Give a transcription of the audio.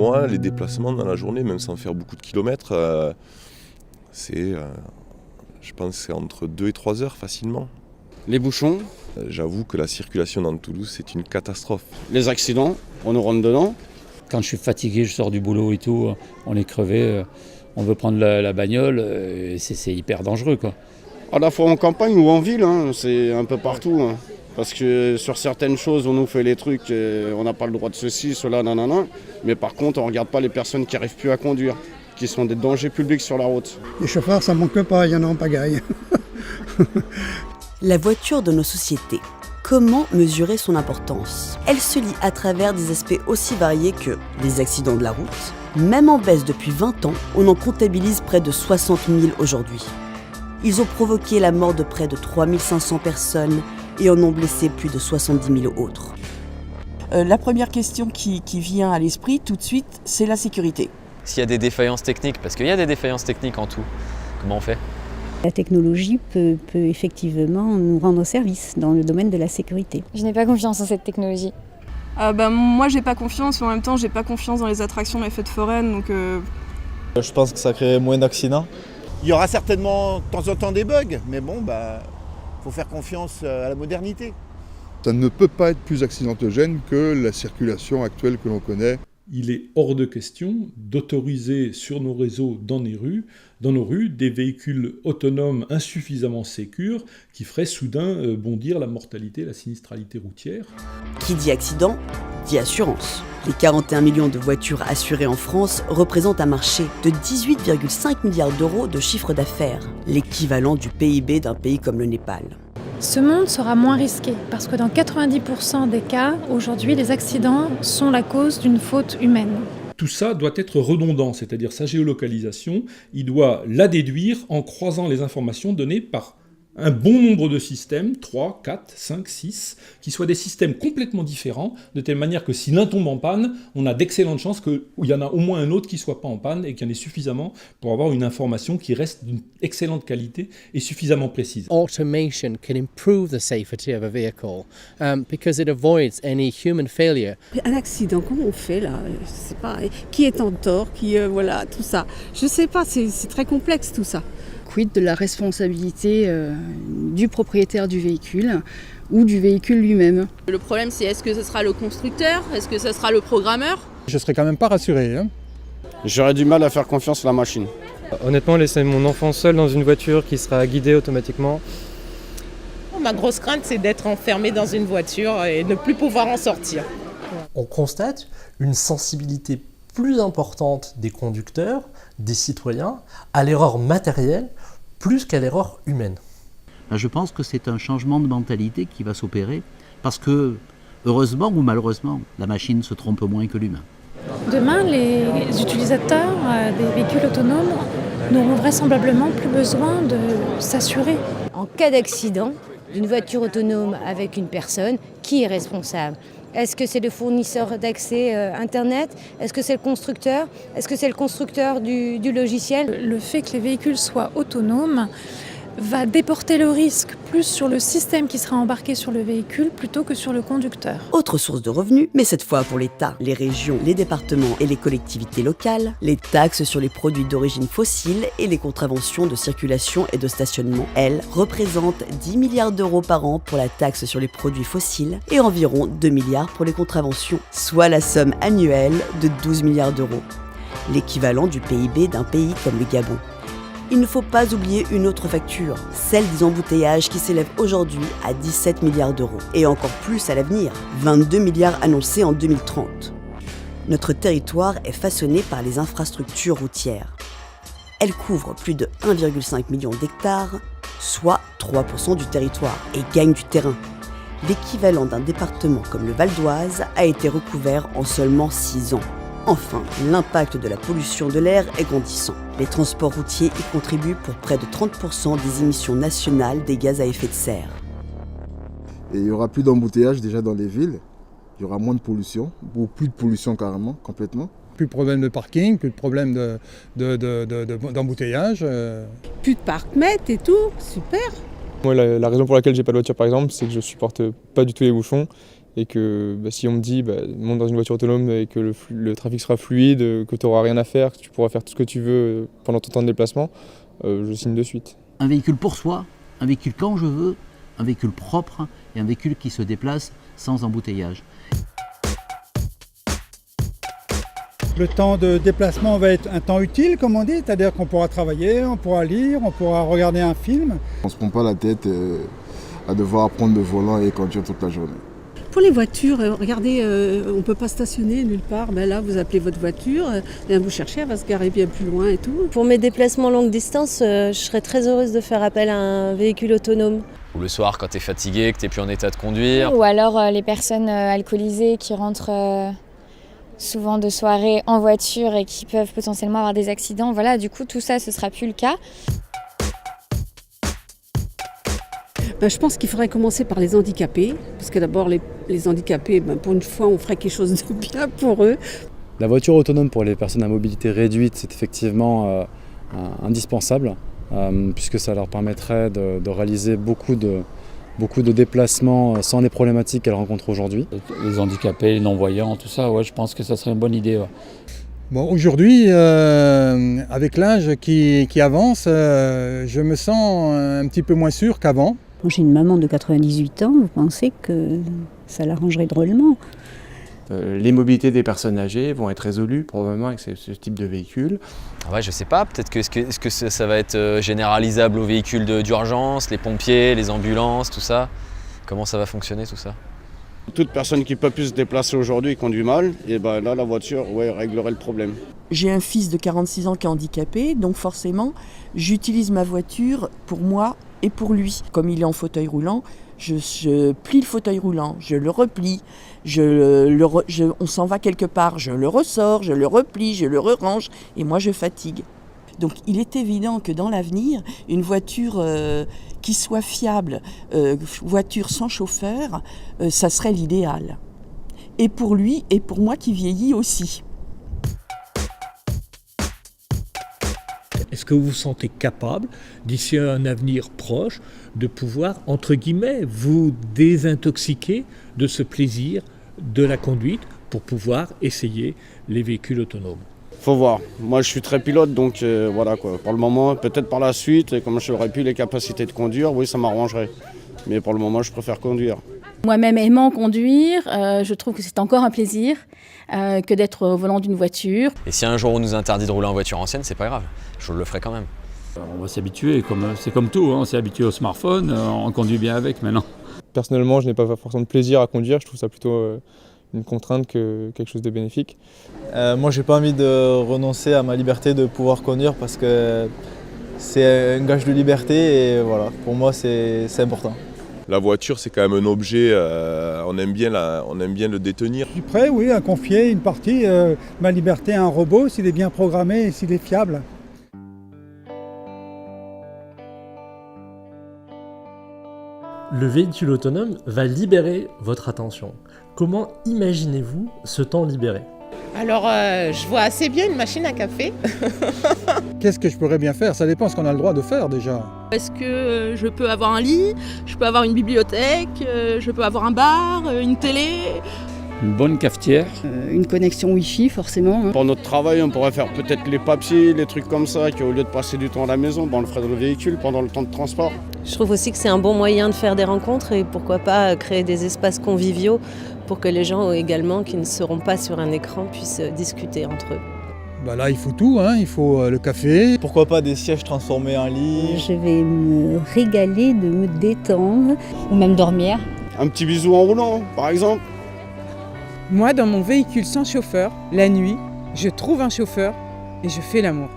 moi, les déplacements dans la journée, même sans faire beaucoup de kilomètres, je pense que c'est entre 2 et 3 heures facilement. Les bouchons, J'avoue que la circulation dans Toulouse, c'est une catastrophe. les accidents, on nous rentre dedans. Quand je suis fatigué, je sors du boulot et tout, on est crevé, on veut prendre la bagnole, c'est hyper dangereux, quoi. À la fois en campagne ou en ville, hein, c'est un peu partout. Hein. Parce que sur certaines choses, on nous fait les trucs, on n'a pas le droit de ceci, cela, nanana. Mais par contre, on ne regarde pas les personnes qui n'arrivent plus à conduire, qui sont des dangers publics sur la route. Les chauffeurs, ça manque pas, il y en a en pagaille. La voiture de nos sociétés. Comment mesurer son importance ? Elle se lie à travers des aspects aussi variés que les accidents de la route. Même en baisse depuis 20 ans, on en comptabilise près de 60 000 aujourd'hui. Ils ont provoqué la mort de près de 3 500 personnes et en ont blessé plus de 70 000 autres. La première question qui vient à l'esprit tout de suite, c'est la sécurité. S'il y a des défaillances techniques, parce qu'il y a des défaillances techniques en tout, comment on fait ? La technologie peut effectivement nous rendre service dans le domaine de la sécurité. Je n'ai pas confiance en cette technologie. Moi j'ai pas confiance, mais en même temps j'ai pas confiance dans les attractions et les fêtes foraines, donc Je pense que ça crée moins d'accidents. Il y aura certainement de temps en temps des bugs, mais bon, faut faire confiance à la modernité. Ça ne peut pas être plus accidentogène que la circulation actuelle que l'on connaît. Il est hors de question d'autoriser sur nos réseaux, dans nos rues, des véhicules autonomes insuffisamment sécures qui feraient soudain bondir la mortalité, la sinistralité routière. Qui dit accident, dit assurance. Les 41 millions de voitures assurées en France représentent un marché de 18,5 milliards d'euros de chiffre d'affaires, l'équivalent du PIB d'un pays comme le Népal. Ce monde sera moins risqué parce que dans 90% des cas, aujourd'hui, les accidents sont la cause d'une faute humaine. Tout ça doit être redondant, c'est-à-dire sa géolocalisation, il doit la déduire en croisant les informations données par un bon nombre de systèmes, 3, 4, 5, 6, qui soient des systèmes complètement différents, de telle manière que si l'un tombe en panne, on a d'excellentes chances qu'il y en a au moins un autre qui ne soit pas en panne et qu'il y en ait suffisamment pour avoir une information qui reste d'une excellente qualité et suffisamment précise. Automation can improve the safety of a vehicle because it avoids any human failure. Un accident, comment on fait là ? Je sais pas. Qui est en tort ? Voilà, tout ça. Je sais pas, c'est très complexe tout ça. Quid de la responsabilité du propriétaire du véhicule ou du véhicule lui-même. le problème c'est est-ce que ce sera le constructeur, est-ce que ce sera le programmeur ? Je serais quand même pas rassuré. J'aurais du mal à faire confiance à la machine. Honnêtement, laisser mon enfant seul dans une voiture qui sera guidée automatiquement. Ma grosse crainte, c'est d'être enfermé dans une voiture et ne plus pouvoir en sortir. On constate une sensibilité plus importante des conducteurs, des citoyens, à l'erreur matérielle plus qu'à l'erreur humaine. Je pense que c'est un changement de mentalité qui va s'opérer parce que, heureusement ou malheureusement, la machine se trompe moins que l'humain. Demain, les utilisateurs des véhicules autonomes n'auront vraisemblablement plus besoin de s'assurer. En cas d'accident d'une voiture autonome avec une personne, qui est responsable ? Est-ce que c'est le fournisseur d'accès Internet ? Est-ce que c'est le constructeur ? Est-ce que c'est le constructeur du logiciel ? Le fait que les véhicules soient autonomes va déporter le risque plus sur le système qui sera embarqué sur le véhicule plutôt que sur le conducteur. Autre source de revenus, mais cette fois pour l'État, les régions, les départements et les collectivités locales, les taxes sur les produits d'origine fossile et les contraventions de circulation et de stationnement, elles, représentent 10 milliards d'euros par an pour la taxe sur les produits fossiles et environ 2 milliards pour les contraventions, soit la somme annuelle de 12 milliards d'euros, l'équivalent du PIB d'un pays comme le Gabon. Il ne faut pas oublier une autre facture, celle des embouteillages qui s'élève aujourd'hui à 17 milliards d'euros, et encore plus à l'avenir, 22 milliards annoncés en 2030. Notre territoire est façonné par les infrastructures routières. Elles couvrent plus de 1,5 million d'hectares, soit 3% du territoire, et gagnent du terrain. L'équivalent d'un département comme le Val d'Oise a été recouvert en seulement 6 ans. Enfin, l'impact de la pollution de l'air est grandissant. Les transports routiers y contribuent pour près de 30% des émissions nationales des gaz à effet de serre. Et il n'y aura plus d'embouteillage déjà dans les villes, il y aura moins de pollution, ou plus de pollution carrément, complètement. Plus de problème de parking, plus de problème d'embouteillage. Plus de parcs-mètres et tout, super. Moi, la raison pour laquelle j'ai pas de voiture, par exemple, c'est que je supporte pas du tout les bouchons Et que si on me dit monte dans une voiture autonome et que le trafic sera fluide, que tu n'auras rien à faire, que tu pourras faire tout ce que tu veux pendant ton temps de déplacement, je signe de suite. Un véhicule pour soi, un véhicule quand je veux, un véhicule propre et un véhicule qui se déplace sans embouteillage. Le temps de déplacement va être un temps utile, comme on dit, c'est-à-dire qu'on pourra travailler, on pourra lire, on pourra regarder un film. On ne se prend pas la tête à devoir prendre le volant et conduire toute la journée. Pour les voitures, regardez, on ne peut pas stationner nulle part. Ben là, vous appelez votre voiture, et vous cherchez, elle va se garer bien plus loin et tout. Pour mes déplacements longue distance, je serais très heureuse de faire appel à un véhicule autonome. Ou le soir quand t'es fatigué, que t'es plus en état de conduire. Ou alors les personnes alcoolisées qui rentrent souvent de soirée en voiture et qui peuvent potentiellement avoir des accidents. Voilà, du coup, tout ça, ce ne sera plus le cas. Je pense qu'il faudrait commencer par les handicapés, parce que d'abord les handicapés, pour une fois, on ferait quelque chose de bien pour eux. La voiture autonome pour les personnes à mobilité réduite, c'est effectivement indispensable, puisque ça leur permettrait de réaliser beaucoup de déplacements sans les problématiques qu'elles rencontrent aujourd'hui. Les handicapés, les non-voyants, tout ça, ouais, je pense que ça serait une bonne idée. Ouais. Bon, aujourd'hui, avec l'âge qui avance, je me sens un petit peu moins sûr qu'avant. J'ai une maman de 98 ans, vous pensez que ça l'arrangerait drôlement? Les mobilités des personnes âgées vont être résolues probablement avec ce type de véhicule. Ouais, je sais pas, peut-être que est-ce que ça va être généralisable aux véhicules d'urgence, les pompiers, les ambulances, tout ça? Comment ça va fonctionner tout ça? Toute personne qui ne peut plus se déplacer aujourd'hui et conduit mal, et là la voiture réglerait le problème. J'ai un fils de 46 ans qui est handicapé, donc forcément j'utilise ma voiture pour moi et pour lui. Comme il est en fauteuil roulant, je plie le fauteuil roulant, je le replie, on s'en va quelque part, je le ressors, je le replie, je le range et moi je fatigue. Donc il est évident que dans l'avenir, une voiture qui soit fiable, voiture sans chauffeur, ça serait l'idéal. Et pour lui et pour moi qui vieillis aussi. Est-ce que vous vous sentez capable, d'ici à un avenir proche, de pouvoir, entre guillemets, vous désintoxiquer de ce plaisir de la conduite pour pouvoir essayer les véhicules autonomes? Faut voir. Moi, je suis très pilote, donc voilà quoi. Pour le moment, peut-être par la suite, comme j'aurais plus les capacités de conduire, oui, ça m'arrangerait. Mais pour le moment, je préfère conduire. Moi-même aimant conduire, je trouve que c'est encore un plaisir que d'être au volant d'une voiture. Et si un jour on nous interdit de rouler en voiture ancienne, c'est pas grave, je le ferai quand même. On va s'habituer, c'est comme tout, on s'est habitué au smartphone, on conduit bien avec maintenant. Personnellement, je n'ai pas forcément de plaisir à conduire, je trouve ça plutôt une contrainte que quelque chose de bénéfique. Moi, j'ai pas envie de renoncer à ma liberté de pouvoir conduire parce que c'est un gage de liberté et voilà, pour moi c'est important. La voiture, c'est quand même un objet, on aime bien le détenir. Je suis prêt, oui, à confier une partie de ma liberté à un robot s'il est bien programmé et s'il est fiable. Le véhicule autonome va libérer votre attention. Comment imaginez-vous ce temps libéré? Alors, je vois assez bien une machine à café. Qu'est-ce que je pourrais bien faire? Ça dépend ce qu'on a le droit de faire déjà. Est-ce que je peux avoir un lit, je peux avoir une bibliothèque, je peux avoir un bar, une télé? Une bonne cafetière. Une connexion Wi-Fi forcément. Pour notre travail, on pourrait faire peut-être les papiers, les trucs comme ça, qu'au lieu de passer du temps à la maison, on le ferait dans le véhicule pendant le temps de transport. Je trouve aussi que c'est un bon moyen de faire des rencontres et pourquoi pas créer des espaces conviviaux pour que les gens également qui ne seront pas sur un écran puissent discuter entre eux. Là, il faut tout, il faut le café. Pourquoi pas des sièges transformés en lit? Je vais me régaler de me détendre. Ou même dormir. Un petit bisou en roulant, par exemple. Moi, dans mon véhicule sans chauffeur, la nuit, je trouve un chauffeur et je fais l'amour.